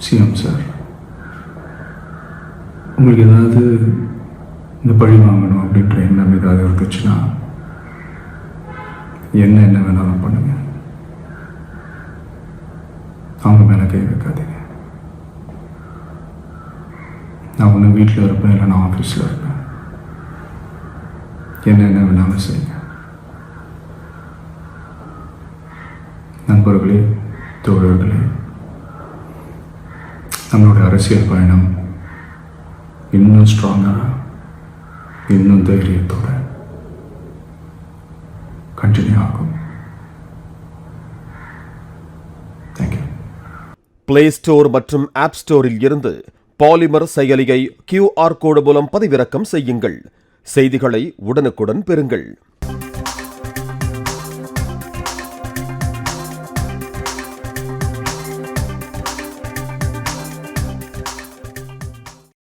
CM sir, உங்களுக்கு ஏதாவது இந்த பழி வாங்கணும் அப்படின்ற எண்ணம் ஏதாவது இருந்துச்சுன்னா என்ன வேணாலும் பண்ணுங்க. அவங்க மேலே கை வைக்காதீங்க. நான் ஒன்று வீட்டில் இருப்பேன், இல்லை நான் ஆஃபீஸில் இருப்பேன். என்ன வேணாலும் செய்யுங்க. நண்பர்களே, தோழர்களே, நம்மளுடைய அரசியல் பயணம் இன்னும் ஸ்ட்ராங்காக, இன்னும் தைரியத்தோட கண்டினியூ ஆகும். தேங்க்யூ. பிளே ஸ்டோர் மற்றும் ஆப் ஸ்டோரில் இருந்து பாலிமர் செயலியை QR கோடு மூலம் பதிவிறக்கம் செய்யுங்கள். செய்திகளை உடனுக்குடன் பெறுங்கள்.